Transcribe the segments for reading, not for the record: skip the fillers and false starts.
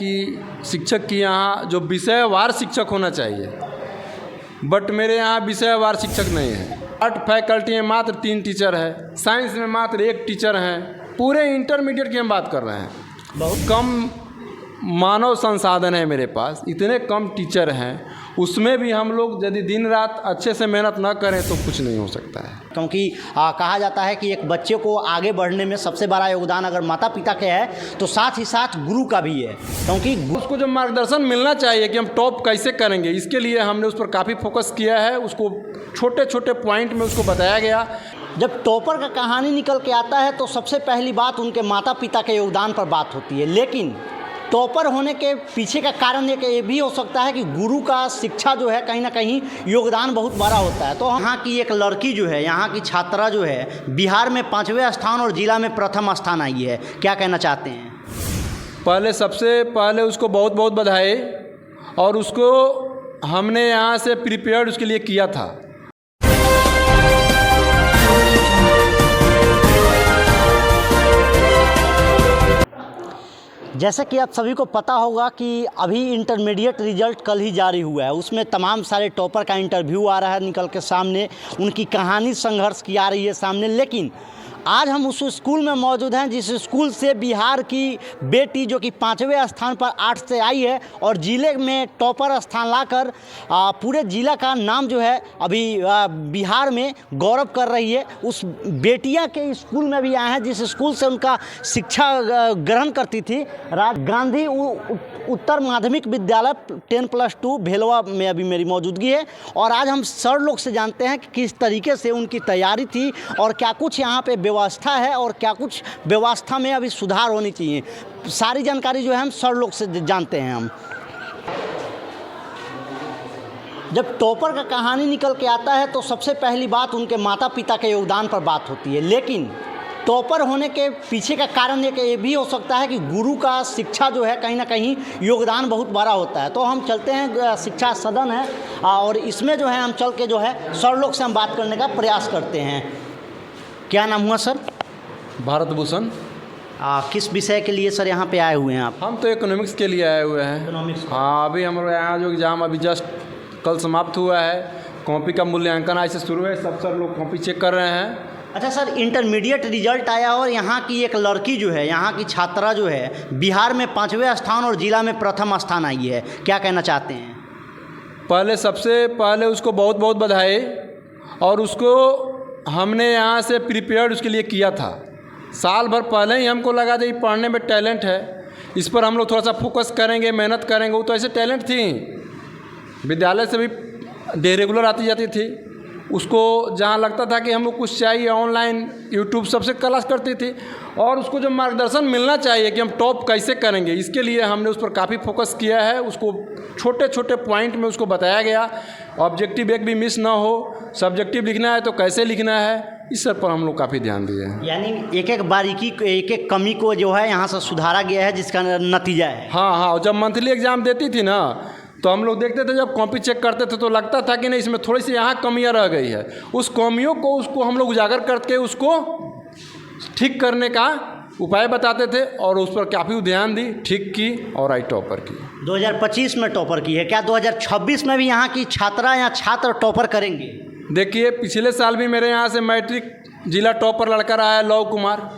कि शिक्षक की यहाँ जो विषयवार शिक्षक होना चाहिए, बट मेरे यहाँ विषयवार शिक्षक नहीं है। आर्ट फैकल्टी में मात्र 3 टीचर है, साइंस में मात्र 1 टीचर हैं। पूरे इंटरमीडिएट की हम बात कर रहे हैं। बहुत कम मानव संसाधन है मेरे पास, इतने कम टीचर हैं, उसमें भी हम लोग यदि दिन रात अच्छे से मेहनत ना करें तो कुछ नहीं हो सकता है। क्योंकि कहा जाता है कि एक बच्चे को आगे बढ़ने में सबसे बड़ा योगदान अगर माता पिता के है तो साथ ही साथ गुरु का भी है, क्योंकि उसको जो मार्गदर्शन मिलना चाहिए कि हम टॉप कैसे करेंगे, इसके लिए हमने उस पर काफ़ी फोकस किया है। उसको छोटे छोटे पॉइंट में उसको बताया गया। जब टॉपर का कहानी निकल के आता है तो सबसे पहली बात उनके माता पिता के योगदान पर बात होती है, लेकिन टॉपर होने के पीछे का कारण एक ये भी हो सकता है कि गुरु का शिक्षा जो है कहीं ना कहीं योगदान बहुत बड़ा होता है। तो यहाँ की एक लड़की जो है, यहाँ की छात्रा जो है, बिहार में 5वें स्थान और जिला में प्रथम स्थान आई है, क्या कहना चाहते हैं? पहले सबसे पहले उसको बहुत बहुत बधाई, और उसको हमने यहाँ से प्रिपेयर्ड उसके लिए किया था। जैसे कि आप सभी को पता होगा कि अभी इंटरमीडिएट रिजल्ट कल ही जारी हुआ है, उसमें तमाम सारे टॉपर का इंटरव्यू आ रहा है निकल के सामने, उनकी कहानी संघर्ष की आ रही है सामने। लेकिन आज हम उस स्कूल में मौजूद हैं जिस स्कूल से बिहार की बेटी जो कि 5वें स्थान पर आर्ट्स से आई है और जिले में टॉपर स्थान लाकर पूरे जिला का नाम जो है अभी बिहार में गौरव कर रही है, उस बेटियां के स्कूल में भी आए हैं जिस स्कूल से उनका शिक्षा ग्रहण करती थी। राजीव गांधी उत्तर माध्यमिक विद्यालय 10+2 भेलवा में अभी मेरी मौजूदगी है, और आज हम सर लोग से जानते हैं कि किस तरीके से उनकी तैयारी थी और क्या कुछ यहाँ पे व्यवस्था है और क्या कुछ व्यवस्था में अभी सुधार होनी चाहिए। सारी जानकारी जो है हम सर लोग से जानते हैं। हम जब टॉपर का कहानी निकल के आता है तो सबसे पहली बात उनके माता पिता के योगदान पर बात होती है, लेकिन टॉपर होने के पीछे का कारण एक ये भी हो सकता है कि गुरु का शिक्षा जो है कहीं ना कहीं योगदान बहुत बड़ा होता है। तो हम चलते हैं, शिक्षा सदन है और इसमें जो है हम चल के जो है सर लोग से हम बात करने का प्रयास करते हैं। क्या नाम हुआ सर? भारत भूषण। किस विषय के लिए सर यहाँ पे आए हुए हैं आप? हम तो इकोनॉमिक्स के लिए आए हुए हैं। इकोनॉमिक्स? हाँ, अभी हमारे यहाँ जो एग्ज़ाम अभी जस्ट कल समाप्त हुआ है, कॉपी का मूल्यांकन आज से शुरू है, सब सर लोग कॉपी चेक कर रहे हैं। अच्छा सर, इंटरमीडिएट रिजल्ट आया और यहाँ की एक लड़की जो है, यहाँ की छात्रा जो है, बिहार में 5वें स्थान और जिला में प्रथम स्थान आई है, क्या कहना चाहते हैं? पहले सबसे पहले उसको बहुत बहुत बधाई, और उसको हमने यहाँ से प्रिपेयर्ड उसके लिए किया था। साल भर पहले ही हमको लगा था कि पढ़ने में टैलेंट है, इस पर हम लोग थोड़ा सा फोकस करेंगे, मेहनत करेंगे। वो तो ऐसे टैलेंट थी, विद्यालय से भी डे रेगुलर आती जाती थी। उसको जहाँ लगता था कि हमको कुछ चाहिए, ऑनलाइन यूट्यूब सबसे क्लास करती थी, और उसको जो मार्गदर्शन मिलना चाहिए कि हम टॉप कैसे करेंगे, इसके लिए हमने उस पर काफ़ी फोकस किया है। उसको छोटे छोटे पॉइंट में उसको बताया गया, ऑब्जेक्टिव एक भी मिस ना हो, सब्जेक्टिव लिखना है तो कैसे लिखना है, इस सब पर हम लोग काफ़ी ध्यान दिए हैं। यानी एक एक बारीकी, एक एक कमी को जो है यहाँ से सुधारा गया है, जिसका नतीजा है। हाँ, जब मंथली एग्ज़ाम देती थी ना तो हम लोग देखते थे, जब कॉपी चेक करते थे तो लगता था कि नहीं, इसमें थोड़ी सी यहाँ कमियाँ रह गई है। उस कमियों को उसको हम लोग उजागर करके उसको ठीक करने का उपाय बताते थे, और उस पर काफ़ी ध्यान दी, ठीक की और आई टॉपर की। 2025 में टॉपर की है, क्या 2026 में भी यहाँ की छात्रा या छात्र टॉपर करेंगे? देखिए, पिछले साल भी मेरे यहाँ से मैट्रिक जिला टॉपर लड़का रहा है लव कुमार,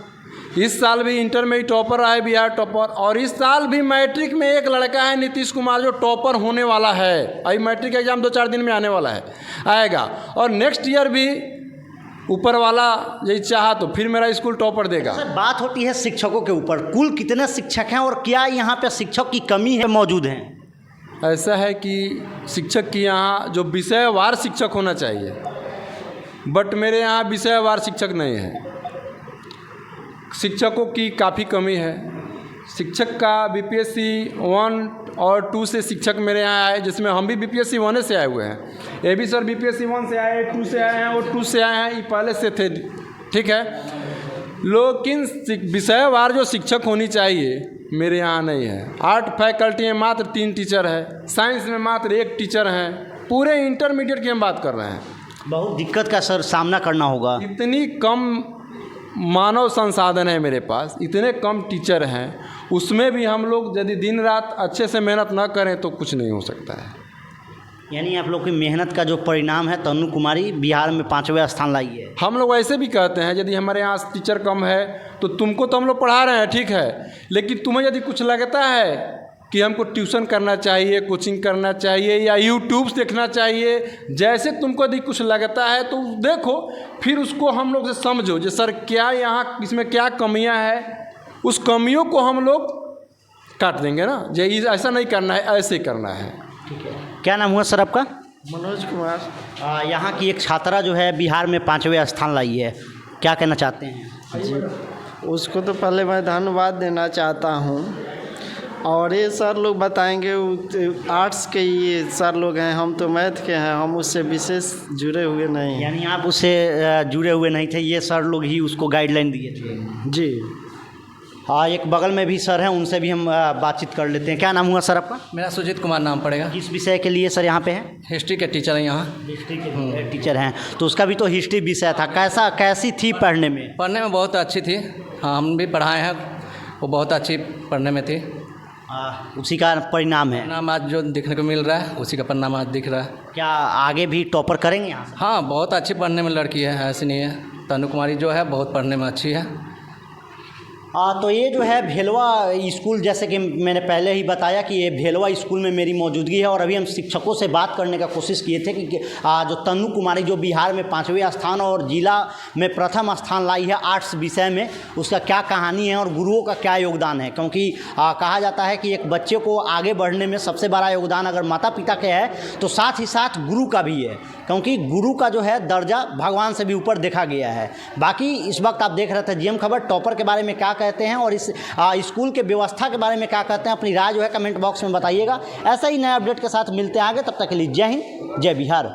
इस साल भी इंटर में ही टॉपर रहा है बिहार टॉपर, और इस साल भी मैट्रिक में एक लड़का है नीतीश कुमार जो टॉपर होने वाला है। अभी मैट्रिक एग्जाम 2-4 दिन में आने वाला है, आएगा, और नेक्स्ट ईयर भी ऊपर वाला यही चाहा तो फिर मेरा स्कूल टॉपर देगा। सर, बात होती है शिक्षकों के ऊपर, कुल कितने शिक्षक हैं और क्या यहाँ पे शिक्षक की कमी है मौजूद हैं? ऐसा है कि शिक्षक की यहाँ जो विषयवार शिक्षक होना चाहिए, बट मेरे यहाँ विषयवार शिक्षक नहीं है। शिक्षकों की काफ़ी कमी है। शिक्षक का बीपीएससी 1 और 2 से शिक्षक मेरे यहाँ आए, जिसमें हम भी बीपीएससी 1 से आए हुए हैं। ये भी सर बीपीएससी 1 से आए, 2 से आए हैं, और 2 से आए हैं, ये पहले से थे, ठीक है। लेकिन विषयवार जो शिक्षक होनी चाहिए मेरे यहाँ नहीं है। आर्ट फैकल्टी में मात्र 3 टीचर है, साइंस में मात्र 1 टीचर हैं। पूरे इंटरमीडिएट की हम बात कर रहे हैं। बहुत दिक्कत का सर सामना करना होगा। इतनी कम मानव संसाधन है मेरे पास, इतने कम टीचर हैं, उसमें भी हम लोग यदि दिन रात अच्छे से मेहनत ना करें तो कुछ नहीं हो सकता है। यानी आप लोग की मेहनत का जो परिणाम है तन्नू कुमारी बिहार में 5वें स्थान लाई है। हम लोग ऐसे भी कहते हैं यदि हमारे यहाँ टीचर कम है तो तुमको तो हम लोग पढ़ा रहे हैं, ठीक है, लेकिन तुम्हें यदि कुछ लगता है कि हमको ट्यूशन करना चाहिए, कोचिंग करना चाहिए या यूट्यूब देखना चाहिए, जैसे तुमको यदि कुछ लगता है तो देखो, फिर उसको हम लोग से समझो जो सर क्या यहाँ इसमें क्या कमियाँ हैं, उस कमियों को हम लोग काट देंगे ना। जो ऐसा नहीं करना है, ऐसे करना है। ठीक है, क्या नाम हुआ सर आपका? मनोज कुमार। यहाँ की एक छात्रा जो है बिहार में 5वें स्थान लाई है, क्या कहना चाहते हैं? जी, उसको तो पहले मैं धन्यवाद देना चाहता हूँ। और ये सर लोग बताएंगे, आर्ट्स के ये सर लोग हैं, हम तो मैथ के हैं, हम उससे विशेष जुड़े हुए नहीं। यानी आप उससे जुड़े हुए नहीं थे, ये सर लोग ही उसको गाइडलाइन दिए थे? जी। हाँ, एक बगल में भी सर हैं, उनसे भी हम बातचीत कर लेते हैं। क्या नाम हुआ सर आपका? मेरा सुजीत कुमार नाम पड़ेगा। किस विषय के लिए सर यहाँ पे हैं? हिस्ट्री के टीचर हैं यहाँ। हिस्ट्री के टीचर हैं, तो उसका भी तो हिस्ट्री विषय था, कैसी थी पढ़ने में? पढ़ने में बहुत अच्छी थी। हाँ, हम भी पढ़ाए हैं, वो बहुत अच्छी पढ़ने में थी। उसी का परिणाम है। परिणाम आज जो देखने को मिल रहा है, उसी का परिणाम आज दिख रहा है। क्या आगे भी टॉपर करेंगे यहाँ से? हाँ, बहुत अच्छी पढ़ने में लड़की है, ऐसी नहीं है। तन्नू कुमारी जो है बहुत पढ़ने में अच्छी है। तो ये जो है भेलवा स्कूल, जैसे कि मैंने पहले ही बताया कि ये भेलवा स्कूल में मेरी मौजूदगी है, और अभी हम शिक्षकों से बात करने का कोशिश किए थे कि जो तन्नू कुमारी जो बिहार में 5वें स्थान और जिला में प्रथम स्थान लाई है आर्ट्स विषय में, उसका क्या कहानी है और गुरुओं का क्या योगदान है। क्योंकि कहा जाता है कि एक बच्चे को आगे बढ़ने में सबसे बड़ा योगदान अगर माता पिता के है तो साथ ही साथ गुरु का भी है, क्योंकि गुरु का जो है दर्जा भगवान से भी ऊपर देखा गया है। बाकी इस वक्त आप देख रहे थे जीएम खबर। टॉपर के बारे में क्या कहते हैं और इस स्कूल के व्यवस्था के बारे में क्या कहते हैं, अपनी राय जो है कमेंट बॉक्स में बताइएगा। ऐसा ही नए अपडेट के साथ मिलते हैं आगे, तब तक के लिए जय हिंद, जय बिहार।